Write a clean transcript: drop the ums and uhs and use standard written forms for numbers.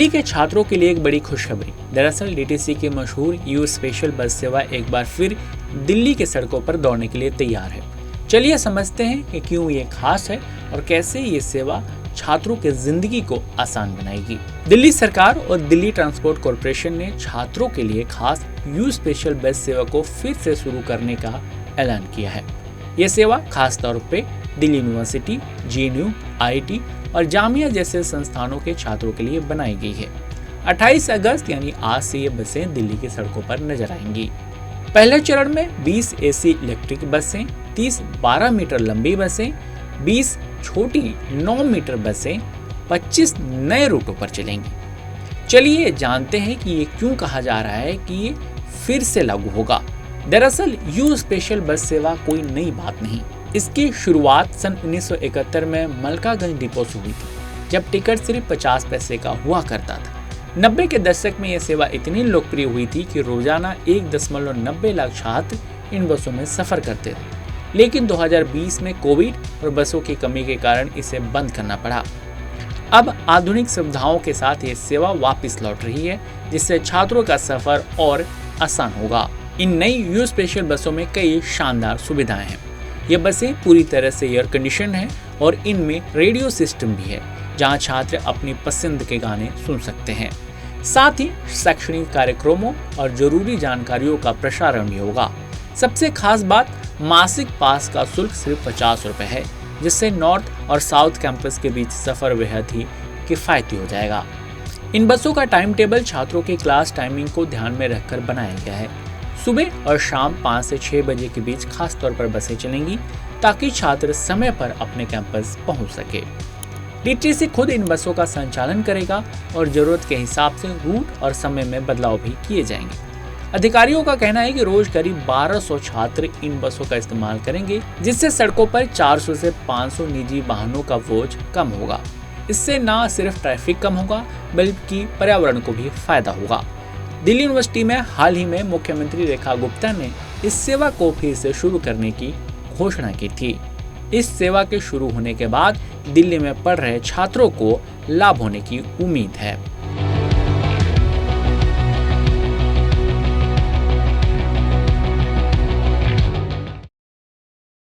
दिल्ली के छात्रों के लिए एक बड़ी खुशखबरी। दरअसल डीटीसी की मशहूर यू स्पेशल बस सेवा एक बार फिर दिल्ली के सड़कों पर दौड़ने के लिए तैयार है। चलिए समझते हैं कि क्यों ये खास है और कैसे ये सेवा छात्रों की जिंदगी को आसान बनाएगी। दिल्ली सरकार और दिल्ली ट्रांसपोर्ट कॉरपोरेशन ने छात्रों के लिए खास यू स्पेशल बस सेवा को फिर से शुरू करने का ऐलान किया है। यह सेवा खास तौर पे दिल्ली यूनिवर्सिटी, जेएनयू, आईआईटी और जामिया जैसे संस्थानों के छात्रों के लिए बनाई गई है। 28 अगस्त यानी आज से ये बसें दिल्ली की सड़कों पर नजर आएंगी। पहले चरण में 20 एसी इलेक्ट्रिक बसें, 30 12 मीटर लंबी बसें, 20 छोटी 9 मीटर बसें 25 नए रूटों पर चलेंगी। चलिए जानते हैं कि ये क्यों कहा जा रहा है कि ये फिर से लागू होगा। दरअसल यू स्पेशल बस सेवा कोई नई बात नहीं। इसकी शुरुआत सन 1971 में मलकागंज डिपो से हुई थी, जब टिकट सिर्फ 50 पैसे का हुआ करता था। 90 के दशक में यह सेवा इतनी लोकप्रिय हुई थी कि रोजाना 1.90 लाख छात्र इन बसों में सफर करते थे। लेकिन 2020 में कोविड और बसों की कमी के कारण इसे बंद करना पड़ा। अब आधुनिक सुविधाओं के साथ ये सेवा वापस लौट रही है, जिससे छात्रों का सफर और आसान होगा। इन नई यू स्पेशल बसों में कई शानदार सुविधाएं हैं। ये बसें पूरी तरह से एयर कंडीशन हैं और इनमें रेडियो सिस्टम भी है, जहां छात्र अपनी पसंद के गाने सुन सकते हैं। साथ ही शैक्षणिक कार्यक्रमों और जरूरी जानकारियों का प्रसारण भी होगा। सबसे खास बात, मासिक पास का शुल्क सिर्फ 50 रुपए है, जिससे नॉर्थ और साउथ कैंपस के बीच सफर बेहद ही किफायती हो जाएगा। इन बसों का टाइम टेबल छात्रों की क्लास टाइमिंग को ध्यान में रखकर बनाया गया है। सुबह और शाम 5 से 6 बजे के बीच खास तौर पर बसें चलेंगी, ताकि छात्र समय पर अपने कैंपस पहुंच सके। डीटीसी खुद इन बसों का संचालन करेगा और जरूरत के हिसाब से रूट और समय में बदलाव भी किए जाएंगे। अधिकारियों का कहना है कि रोज करीब 1200 छात्र इन बसों का इस्तेमाल करेंगे, जिससे सड़कों पर 400 से 500 निजी वाहनों का बोझ कम होगा। इससे न सिर्फ ट्रैफिक कम होगा, बल्कि पर्यावरण को भी फायदा होगा। दिल्ली यूनिवर्सिटी में हाल ही में मुख्यमंत्री रेखा गुप्ता ने इस सेवा को फिर से शुरू करने की घोषणा की थी। इस सेवा के शुरू होने के बाद दिल्ली में पढ़ रहे छात्रों को लाभ होने की उम्मीद है।